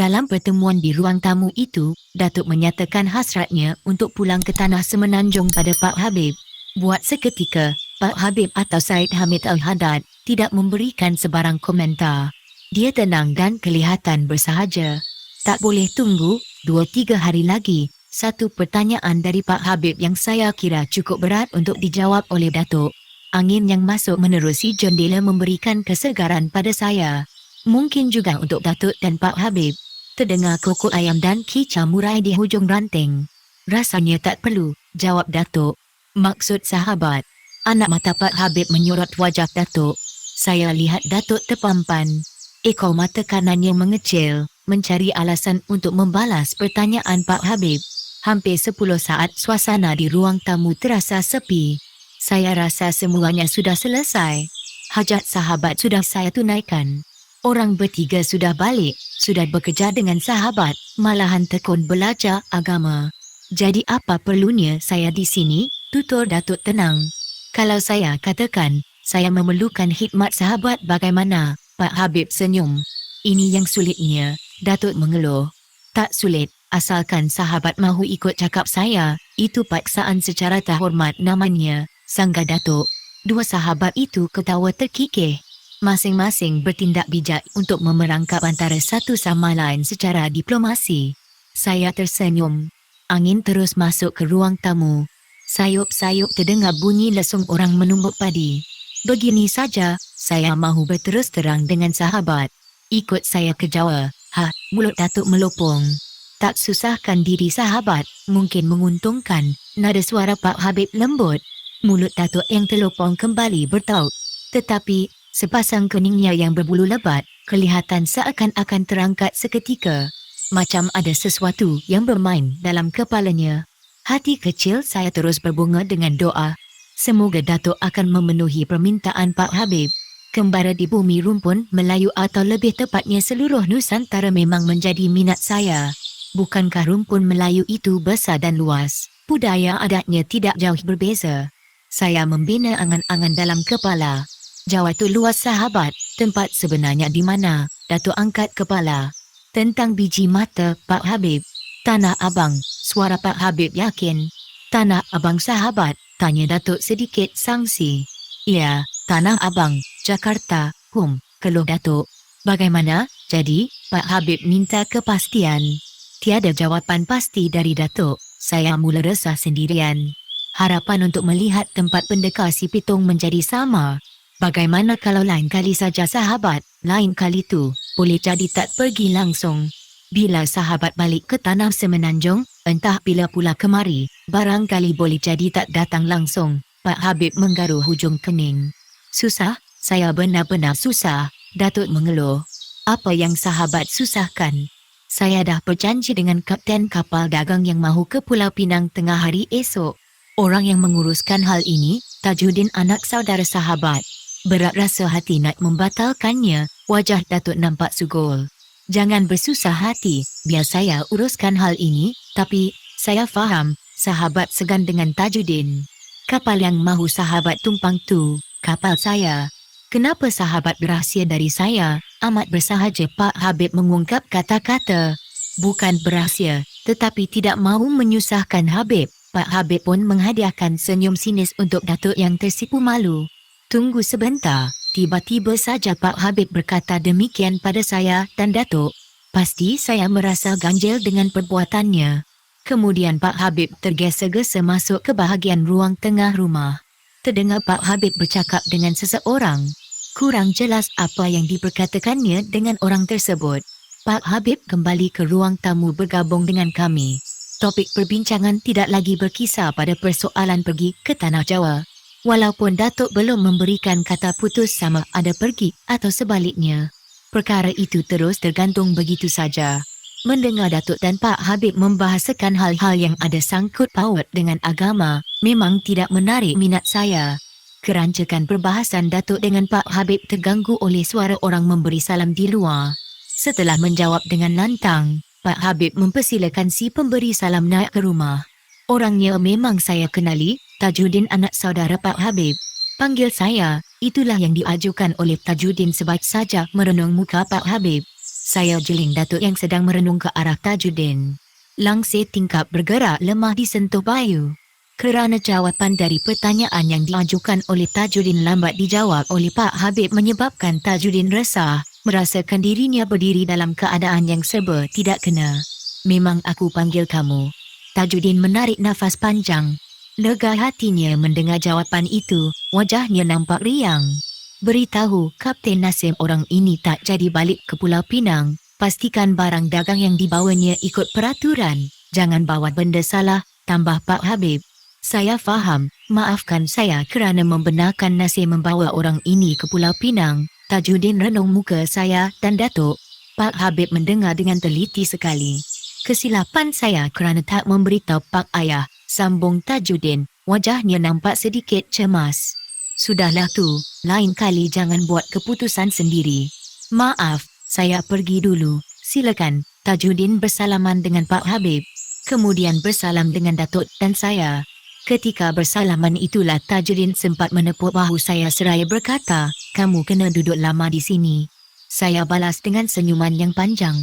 Dalam pertemuan di ruang tamu itu, Datuk menyatakan hasratnya untuk pulang ke tanah semenanjung pada Pak Habib. Buat seketika, Pak Habib atau Said Hamid Al-Haddad tidak memberikan sebarang komentar. Dia tenang dan kelihatan bersahaja. Tak boleh tunggu 2-3 hari lagi. Satu pertanyaan dari Pak Habib yang saya kira cukup berat untuk dijawab oleh Datuk. Angin yang masuk menerusi jendela memberikan kesegaran pada saya. Mungkin juga untuk Datuk dan Pak Habib. Terdengar kokok ayam dan kicau murai di hujung ranting. Rasanya tak perlu, jawab Datuk. Maksud sahabat. Anak mata Pak Habib menyorot wajah Datuk. Saya lihat Datuk terpampan. Ekor mata kanannya mengecil, mencari alasan untuk membalas pertanyaan Pak Habib. Hampir 10 saat suasana di ruang tamu terasa sepi. Saya rasa semuanya sudah selesai. Hajat sahabat sudah saya tunaikan. Orang bertiga sudah balik, sudah bekerja dengan sahabat, malahan tekun belajar agama. Jadi apa perlunya saya di sini? Tutur Datuk tenang. Kalau saya katakan, saya memerlukan khidmat sahabat bagaimana? Pak Habib senyum. Ini yang sulitnya, Datuk mengeluh. Tak sulit, asalkan sahabat mahu ikut cakap saya, itu paksaan secara terhormat namanya, sangga Datuk. Dua sahabat itu ketawa terkikih. Masing-masing bertindak bijak untuk memerangkap antara satu sama lain secara diplomasi. Saya tersenyum. Angin terus masuk ke ruang tamu. Sayup-sayup terdengar bunyi lesung orang menumbuk padi. Begini saja, saya mahu berterus terang dengan sahabat. Ikut saya ke Jawa. Mulut Datuk melopong. Tak susahkan diri sahabat, mungkin menguntungkan. Nada suara Pak Habib lembut. Mulut Datuk yang terlopong kembali bertaut. Tetapi, sepasang keningnya yang berbulu lebat, kelihatan seakan-akan terangkat seketika. Macam ada sesuatu yang bermain dalam kepalanya. Hati kecil saya terus berbunga dengan doa. Semoga Datuk akan memenuhi permintaan Pak Habib. Kembara di bumi rumpun Melayu atau lebih tepatnya seluruh Nusantara memang menjadi minat saya. Bukankah rumpun Melayu itu besar dan luas? Budaya adatnya tidak jauh berbeza. Saya membina angan-angan dalam kepala. Jawa itu luas sahabat, tempat sebenarnya di mana? Datuk angkat kepala. Tentang biji mata Pak Habib. Tanah Abang, suara Pak Habib yakin. Tanah Abang sahabat, tanya Datuk sedikit sangsi. Ya, Tanah Abang, Jakarta, keluh Datuk. Bagaimana? Jadi, Pak Habib minta kepastian. Tiada jawapan pasti dari Datuk. Saya mula resah sendirian. Harapan untuk melihat tempat pendekar si pitung menjadi sama. Bagaimana kalau lain kali saja sahabat, lain kali tu, boleh jadi tak pergi langsung. Bila sahabat balik ke tanah semenanjung, entah bila pula kemari, barangkali boleh jadi tak datang langsung. Pak Habib menggaruh hujung kening. Susah, saya benar-benar susah, Datuk mengeluh. Apa yang sahabat susahkan? Saya dah berjanji dengan kapten kapal dagang yang mahu ke Pulau Pinang tengah hari esok. Orang yang menguruskan hal ini, Tajuddin anak saudara sahabat. Berat rasa hati nak membatalkannya, wajah Datuk nampak sugul. Jangan bersusah hati, biar saya uruskan hal ini, tapi saya faham, sahabat segan dengan Tajuddin. Kapal yang mahu sahabat tumpang tu, kapal saya. Kenapa sahabat berahsia dari saya? Amat bersahaja Pak Habib mengungkap kata-kata. Bukan berahsia, tetapi tidak mahu menyusahkan Habib. Pak Habib pun menghadiahkan senyum sinis untuk Datuk yang tersipu malu. Tunggu sebentar, tiba-tiba saja Pak Habib berkata demikian pada saya dan Datuk. Pasti saya merasa ganjil dengan perbuatannya. Kemudian Pak Habib tergesa-gesa masuk ke bahagian ruang tengah rumah. Terdengar Pak Habib bercakap dengan seseorang. Kurang jelas apa yang diperkatakannya dengan orang tersebut. Pak Habib kembali ke ruang tamu bergabung dengan kami. Topik perbincangan tidak lagi berkisar pada persoalan pergi ke Tanah Jawa. Walaupun Datuk belum memberikan kata putus sama ada pergi atau sebaliknya. Perkara itu terus tergantung begitu saja. Mendengar Datuk dan Pak Habib membahasakan hal-hal yang ada sangkut paut dengan agama, memang tidak menarik minat saya. Kerancakan perbahasan Datuk dengan Pak Habib terganggu oleh suara orang memberi salam di luar. Setelah menjawab dengan lantang, Pak Habib mempersilakan si pemberi salam naik ke rumah. Orangnya memang saya kenali, Tajuddin anak saudara Pak Habib. Panggil saya, itulah yang diajukan oleh Tajuddin sebaik saja merenung muka Pak Habib. Saya jeling Datuk yang sedang merenung ke arah Tajuddin. Langsir tingkap bergerak lemah disentuh Bayu. Kerana jawapan dari pertanyaan yang diajukan oleh Tajuddin lambat dijawab oleh Pak Habib menyebabkan Tajuddin resah, merasakan dirinya berdiri dalam keadaan yang serba tidak kena. Memang aku panggil kamu. Tajuddin menarik nafas panjang. Lega hatinya mendengar jawapan itu, wajahnya nampak riang. Beritahu Kapten Nasim orang ini tak jadi balik ke Pulau Pinang. Pastikan barang dagang yang dibawanya ikut peraturan. Jangan bawa benda salah, tambah Pak Habib. Saya faham, maafkan saya kerana membenarkan Nasim membawa orang ini ke Pulau Pinang. Tajuddin renung muka saya dan Datuk. Pak Habib mendengar dengan teliti sekali. Kesilapan saya kerana tak memberitahu Pak Ayah, sambung Tajuddin, wajahnya nampak sedikit cemas. Sudahlah tu, lain kali jangan buat keputusan sendiri. Maaf, saya pergi dulu, silakan. Tajuddin bersalaman dengan Pak Habib. Kemudian bersalam dengan Datuk dan saya. Ketika bersalaman itulah Tajuddin sempat menepuk bahu saya seraya berkata, kamu kena duduk lama di sini. Saya balas dengan senyuman yang panjang.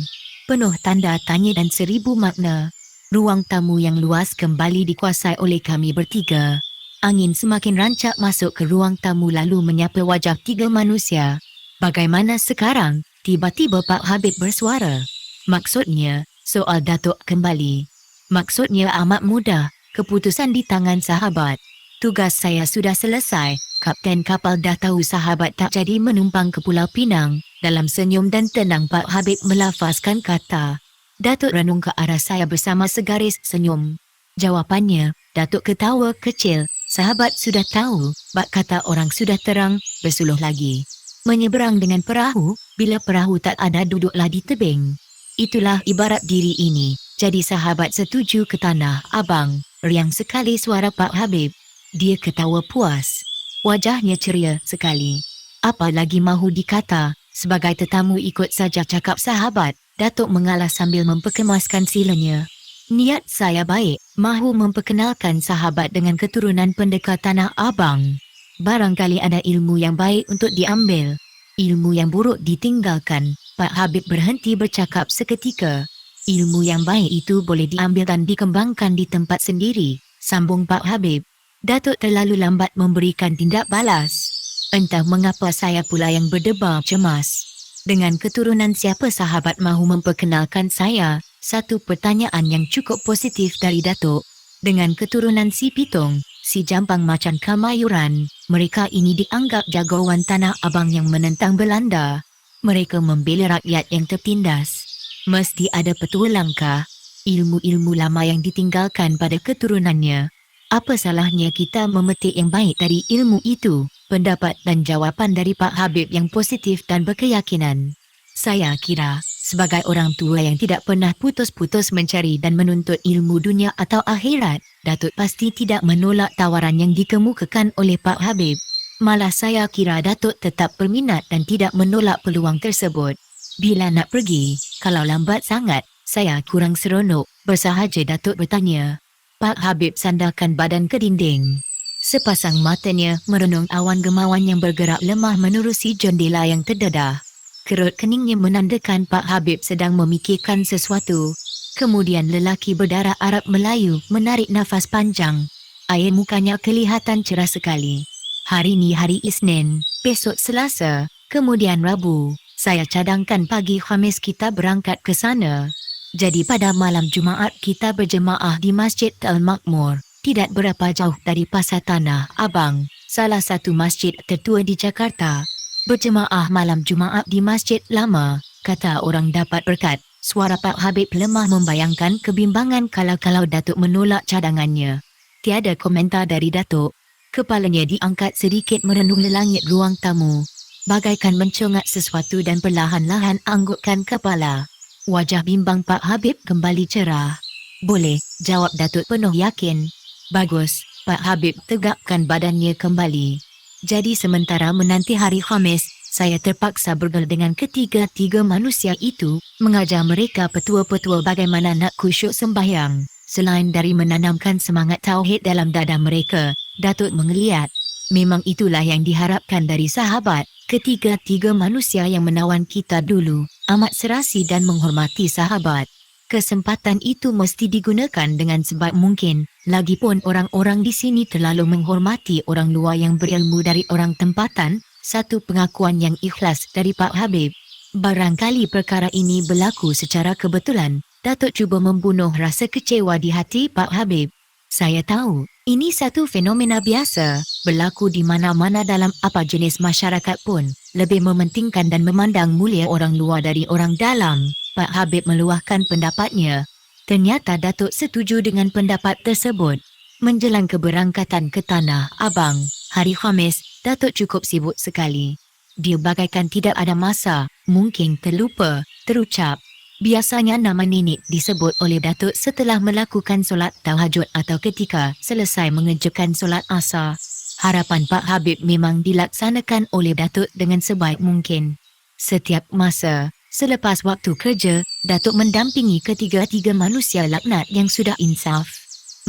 Penuh tanda tanya dan 1000 makna. Ruang tamu yang luas kembali dikuasai oleh kami bertiga. Angin semakin rancak masuk ke ruang tamu lalu menyapa wajah 3 manusia. Bagaimana sekarang? Tiba-tiba Pak Habib bersuara. Maksudnya, soal Datuk kembali. Maksudnya amat mudah. Keputusan di tangan sahabat. Tugas saya sudah selesai. Kapten kapal dah tahu sahabat tak jadi menumpang ke Pulau Pinang. Dalam senyum dan tenang Pak Habib melafazkan kata. Datuk renung ke arah saya bersama segaris senyum. Jawapannya, Datuk ketawa kecil. Sahabat sudah tahu, bak kata orang sudah terang, bersuluh lagi. Menyeberang dengan perahu, bila perahu tak ada duduklah di tebing. Itulah ibarat diri ini. Jadi sahabat setuju ke Tanah Abang. Riang sekali suara Pak Habib. Dia ketawa puas. Wajahnya ceria sekali. Apa lagi mahu dikata? Sebagai tetamu ikut saja cakap sahabat. Datuk mengalah sambil memperkemaskan silanya. Niat saya baik, mahu memperkenalkan sahabat dengan keturunan pendekar Tanah Abang. Barangkali ada ilmu yang baik untuk diambil. Ilmu yang buruk ditinggalkan. Pak Habib berhenti bercakap seketika. Ilmu yang baik itu boleh diambil dan dikembangkan di tempat sendiri, sambung Pak Habib. Datuk terlalu lambat memberikan tindak balas. Entah mengapa saya pula yang berdebar cemas. Dengan keturunan siapa sahabat mahu memperkenalkan saya? Satu pertanyaan yang cukup positif dari Datuk. Dengan keturunan si Pitung, si Jampang Macan Kamayuran, mereka ini dianggap jagoan Tanah Abang yang menentang Belanda. Mereka membela rakyat yang tertindas. Mesti ada petualangkah? Ilmu-ilmu lama yang ditinggalkan pada keturunannya. Apa salahnya kita memetik yang baik dari ilmu itu? Pendapat dan jawapan dari Pak Habib yang positif dan berkeyakinan. Saya kira, sebagai orang tua yang tidak pernah putus-putus mencari dan menuntut ilmu dunia atau akhirat, Datuk pasti tidak menolak tawaran yang dikemukakan oleh Pak Habib. Malah saya kira Datuk tetap berminat dan tidak menolak peluang tersebut. Bila nak pergi, kalau lambat sangat, saya kurang seronok, bersahaja Datuk bertanya. Pak Habib sandarkan badan ke dinding. Sepasang matanya merenung awan gemawan yang bergerak lemah menerusi jendela yang terdedah. Kerut keningnya menandakan Pak Habib sedang memikirkan sesuatu. Kemudian lelaki berdarah Arab Melayu menarik nafas panjang. Air mukanya kelihatan cerah sekali. Hari ni hari Isnin, besok Selasa, kemudian Rabu. Saya cadangkan pagi Khamis kita berangkat ke sana. Jadi pada malam Jumaat kita berjemaah di Masjid Al-Makmur. Tidak berapa jauh dari Pasar Tanah Abang, salah satu masjid tertua di Jakarta. Berjemaah malam Jumaat di Masjid Lama, kata orang dapat berkat. Suara Pak Habib lemah membayangkan kebimbangan kalau Datuk menolak cadangannya. Tiada komentar dari Datuk. Kepalanya diangkat sedikit merenung langit ruang tamu. Bagaikan mencongak sesuatu dan perlahan-lahan anggukkan kepala. Wajah bimbang Pak Habib kembali cerah. Boleh, jawab Datuk penuh yakin. Bagus, Pak Habib tegakkan badannya kembali. Jadi sementara menanti hari Khamis, saya terpaksa bergaul dengan ketiga-tiga manusia itu, mengajar mereka petua-petua bagaimana nak khusyuk sembahyang. Selain dari menanamkan semangat tauhid dalam dada mereka, Datuk menggeliat. Memang itulah yang diharapkan dari sahabat, ketiga-tiga manusia yang menawan kita dulu. amat serasi dan menghormati sahabat. Kesempatan itu mesti digunakan dengan sebaik mungkin. Lagipun orang-orang di sini terlalu menghormati orang luar yang berilmu dari orang tempatan. Satu pengakuan yang ikhlas dari Pak Habib. Barangkali perkara ini berlaku secara kebetulan. Datuk cuba membunuh rasa kecewa di hati Pak Habib. Saya tahu, ini satu fenomena biasa, berlaku di mana-mana dalam apa jenis masyarakat pun. Lebih mementingkan dan memandang mulia orang luar dari orang dalam. Pak Habib meluahkan pendapatnya. Ternyata Datuk setuju dengan pendapat tersebut. Menjelang keberangkatan ke Tanah Abang, hari Khamis, Datuk cukup sibuk sekali. Dia bagaikan tidak ada masa, mungkin terlupa, terucap. Biasanya nama nenek disebut oleh Datuk setelah melakukan solat tahajud atau ketika selesai mengerjakan solat asar. Harapan Pak Habib memang dilaksanakan oleh Datuk dengan sebaik mungkin. Setiap masa, selepas waktu kerja, Datuk mendampingi ketiga-tiga manusia laknat yang sudah insaf.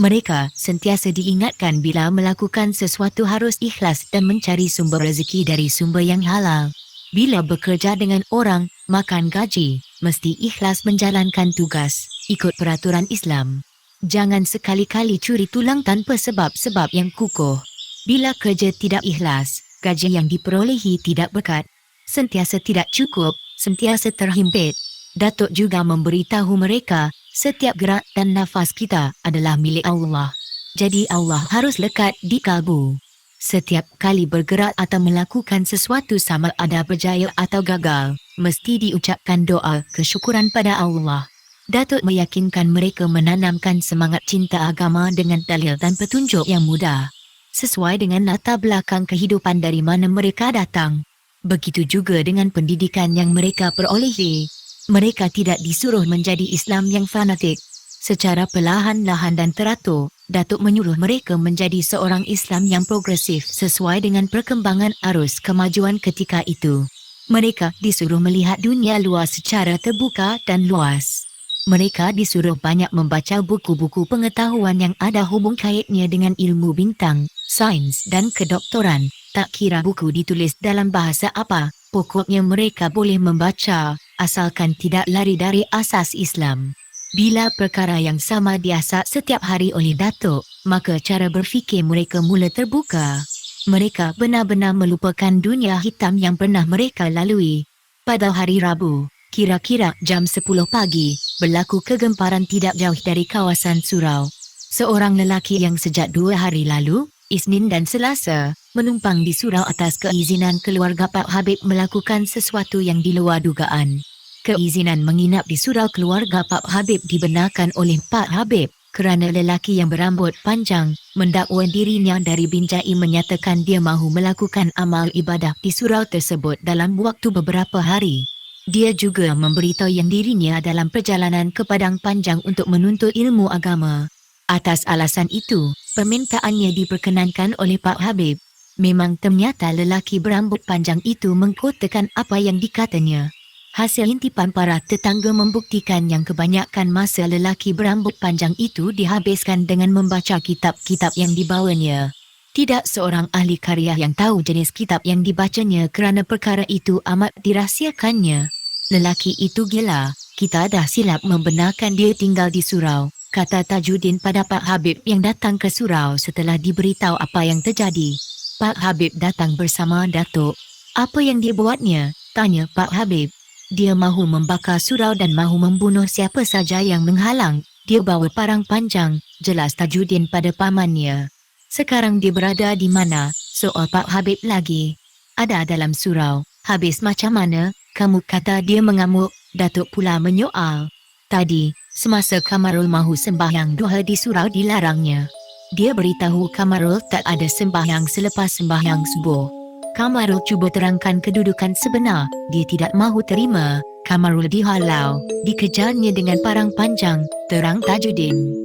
Mereka sentiasa diingatkan bila melakukan sesuatu harus ikhlas dan mencari sumber rezeki dari sumber yang halal. Bila bekerja dengan orang, makan gaji, mesti ikhlas menjalankan tugas, ikut peraturan Islam. Jangan sekali-kali curi tulang tanpa sebab-sebab yang kukuh. Bila kerja tidak ikhlas, gaji yang diperolehi tidak berkat, sentiasa tidak cukup, sentiasa terhimpit. Datuk juga memberitahu mereka, setiap gerak dan nafas kita adalah milik Allah. Jadi Allah harus lekat di kalbu. Setiap kali bergerak atau melakukan sesuatu sama ada berjaya atau gagal, mesti diucapkan doa kesyukuran pada Allah. Datuk meyakinkan mereka menanamkan semangat cinta agama dengan dalil dan petunjuk yang mudah. Sesuai dengan latar belakang kehidupan dari mana mereka datang. Begitu juga dengan pendidikan yang mereka perolehi. Mereka tidak disuruh menjadi Islam yang fanatik. Secara perlahan-lahan dan teratur, Datuk menyuruh mereka menjadi seorang Islam yang progresif sesuai dengan perkembangan arus kemajuan ketika itu. Mereka disuruh melihat dunia luar secara terbuka dan luas. Mereka disuruh banyak membaca buku-buku pengetahuan yang ada hubung kaitnya dengan ilmu bintang, sains dan kedoktoran. Tak kira buku ditulis dalam bahasa apa, pokoknya mereka boleh membaca, asalkan tidak lari dari asas Islam. Bila perkara yang sama diasah setiap hari oleh Datuk, maka cara berfikir mereka mula terbuka. Mereka benar-benar melupakan dunia hitam yang pernah mereka lalui. Pada hari Rabu, kira-kira jam 10 pagi, berlaku kegemparan tidak jauh dari kawasan surau. Seorang lelaki yang sejak 2 hari lalu, Isnin dan Selasa, menumpang di surau atas keizinan keluarga Pak Habib melakukan sesuatu yang di luar dugaan. Keizinan menginap di surau keluarga Pak Habib dibenarkan oleh Pak Habib kerana lelaki yang berambut panjang mendakwa dirinya dari binjai menyatakan dia mahu melakukan amal ibadah di surau tersebut dalam waktu beberapa hari. Dia juga memberitahu yang dirinya dalam perjalanan ke Padang Panjang untuk menuntut ilmu agama. Atas alasan itu, permintaannya diperkenankan oleh Pak Habib. Memang ternyata lelaki berambut panjang itu mengkotakan apa yang dikatanya. Hasil intipan para tetangga membuktikan yang kebanyakan masa lelaki berambut panjang itu dihabiskan dengan membaca kitab-kitab yang dibawanya. Tidak seorang ahli karya yang tahu jenis kitab yang dibacanya kerana perkara itu amat dirahsiakannya. Lelaki itu gila, kita dah silap membenarkan dia tinggal di surau, kata Tajuddin pada Pak Habib yang datang ke surau setelah diberitahu apa yang terjadi. Pak Habib datang bersama Datuk. Apa yang dia buatnya? Tanya Pak Habib. Dia mahu membakar surau dan mahu membunuh siapa saja yang menghalang. Dia bawa parang panjang, jelas Tajuddin pada pamannya. Sekarang dia berada di mana? Soal Pak Habib lagi. Ada dalam surau. Habis macam mana? Kamu kata dia mengamuk. Datuk pula menyoal. Tadi, semasa Kamarul mahu sembahyang duha di surau dilarangnya. Dia beritahu Kamarul tak ada sembahyang selepas sembahyang subuh. Kamarul cuba terangkan kedudukan sebenar. Dia tidak mahu terima. Kamarul dihalau. Dikejarnya dengan parang panjang, terang Tajuddin.